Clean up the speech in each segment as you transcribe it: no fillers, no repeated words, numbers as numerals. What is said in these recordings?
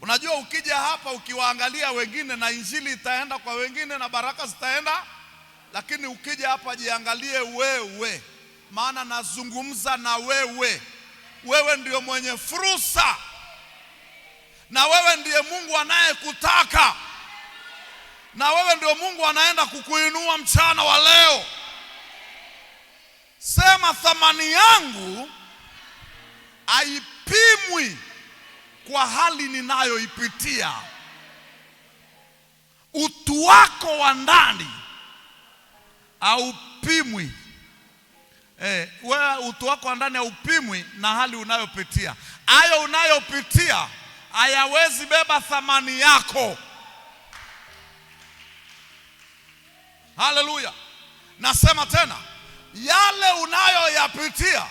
Unajua ukija hapa ukiwaangalia wengine na injili itaenda kwa wengine na baraka zitaenda, lakini ukija hapa jiangalie wewe, maana nazungumza na wewe. Wewe ndio mwenye fursa, na wewe ndiye Mungu anayekutaka, na wewe ndio Mungu anaenda kukuinua mchana wa leo. Sema, thamani yangu haipimwi kwa hali ninayoipitia. Utu wako wa ndani haupimwi. Wewe utu wako wa ndani haupimwi na hali unayopitia. Hayo unayopitia hayawezi beba thamani yako. Haleluya. Nasema tena, yale unayoyapitia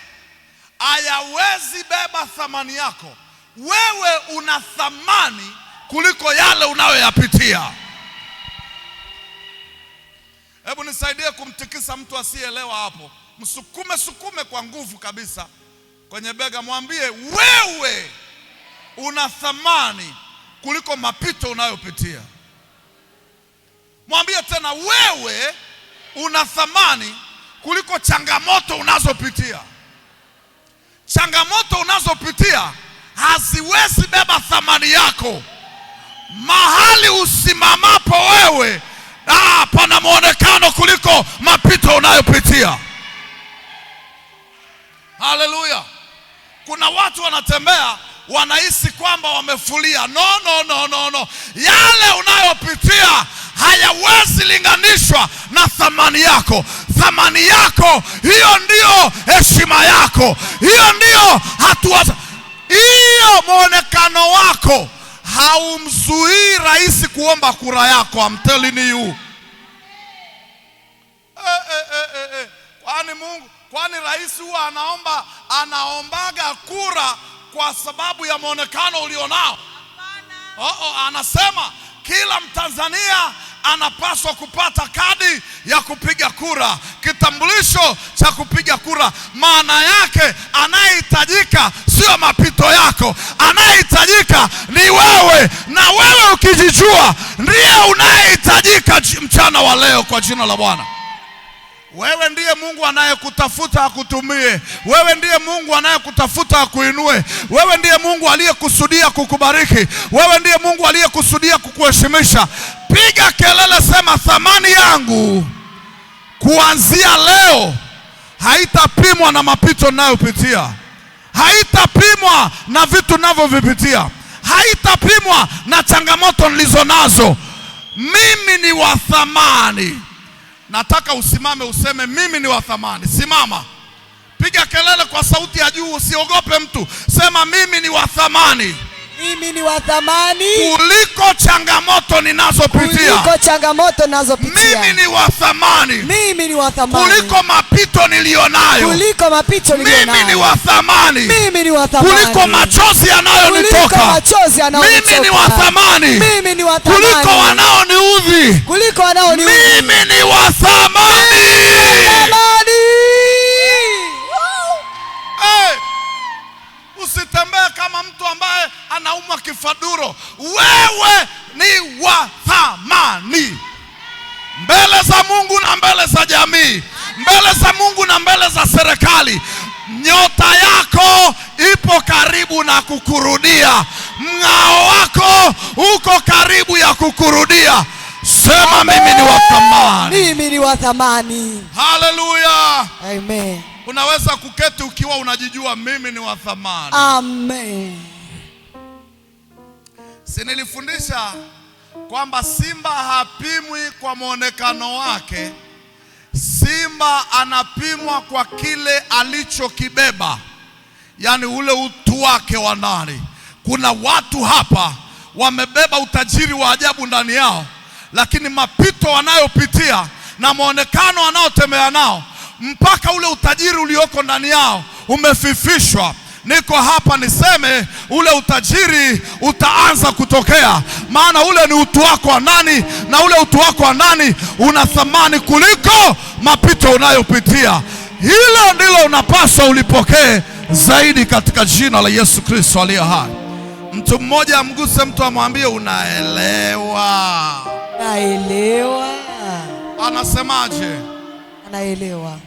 hayawezi beba thamani yako. Wewe una thamani kuliko yale unayoyapitia. Hebu nisaidie kumtikisa mtu asiyeelewa hapo. Msukume kwa nguvu kabisa kwenye bega, mwambie wewe una thamani kuliko mapito unayopitia. Mwambie tena, wewe una thamani kuliko changamoto unazopitia. Changamoto unazopitia haziwezi beba thamani yako. Mahali usimamapo wewe, pana muonekano kuliko mapito unayopitia. Haleluya. Kuna watu wanatembea wanahisi kwamba wamefulia. No. Yale unayopitia hayawezi linganishwa na thamani yako. Thamani yako, hiyo ndio heshima yako. Hiyo ndio hatua. Hiyo muonekano wako haumzuii rais kuomba kura yako. I'm telling you. Kwani rais huwa anaombaga kura kwa sababu ya muonekano ulionao? Anasema kila Mtanzania anapaswa kupata kadi ya kupiga kura, kitambulisho cha kupiga kura. Maana yake anayehitajika sio mapito yako, anayehitajika ni wewe, na wewe ukijijua ndiye unayehitajika mchana wa leo kwa jina la Bwana. Wewe ndiye Mungu anayekutafuta akutumie. Wewe ndiye Mungu anayekutafuta akuinue. Wewe ndiye Mungu aliyekusudia kukubariki. Wewe ndiye Mungu aliyekusudia kukuheshimisha. Piga kelele, sema, thamani yangu kuanzia leo haitapimwa na mapito ninayopitia. Haitapimwa na vitu ninavyovipitia. Haitapimwa na changamoto nilizo nazo. Mimi ni wa thamani. Nataka usimame useme, mimi ni wa thamani. Simama. Piga kelele kwa sauti ya juu, usiogope mtu. Sema, mimi ni wa thamani. Mimi ni wa thamani kuliko changamoto ninazopitia. Mimi ni wa thamani. Mimi ni wa thamani kuliko mapito nilionayo. Mimi ni wa thamani. Mimi ni wa thamani kuliko machozi yanayonitoka. Mimi ni wa thamani kuliko wanaoniudhi. Mimi ni wa thamani. Usitembee kama mtu ambaye anaumwa kifaduro. Wewe ni wa thamani mbele za Mungu na mbele za jamii, mbele za Mungu na mbele za serikali. Nyota yako ipo karibu na kukurudia. Mng'ao wako uko karibu ya kukurudia. Sema, mimi ni wa thamani. Mimi ni wa thamani. Haleluya. Amen. Unaweza kuketi ukiwa unajijua mimi ni wa thamani. Amen. Si nilifundisha kwamba simba hapimwi kwa muonekano wake. Simba anapimwa kwa kile alichokibeba, yaani ule utu wake wa ndani. Kuna watu hapa wamebeba utajiri wa ajabu ndani yao, lakini mapito wanayopitia na muonekano wanaotembea nao, mpaka ule utajiri ulioko ndani yao umefifishwa. Niko hapa niseme ule utajiri utaanza kutokea, maana ule ni utu wako wa ndani, na ule utu wako wa ndani una thamani kuliko mapito unayopitia. Hilo ndilo unapaswa ulipokee zaidi katika jina la Yesu Kristo aliye hai. Mtu mmoja amguse mtu, amwambie unaelewa. Naelewa. Anasemaje? Anaelewa.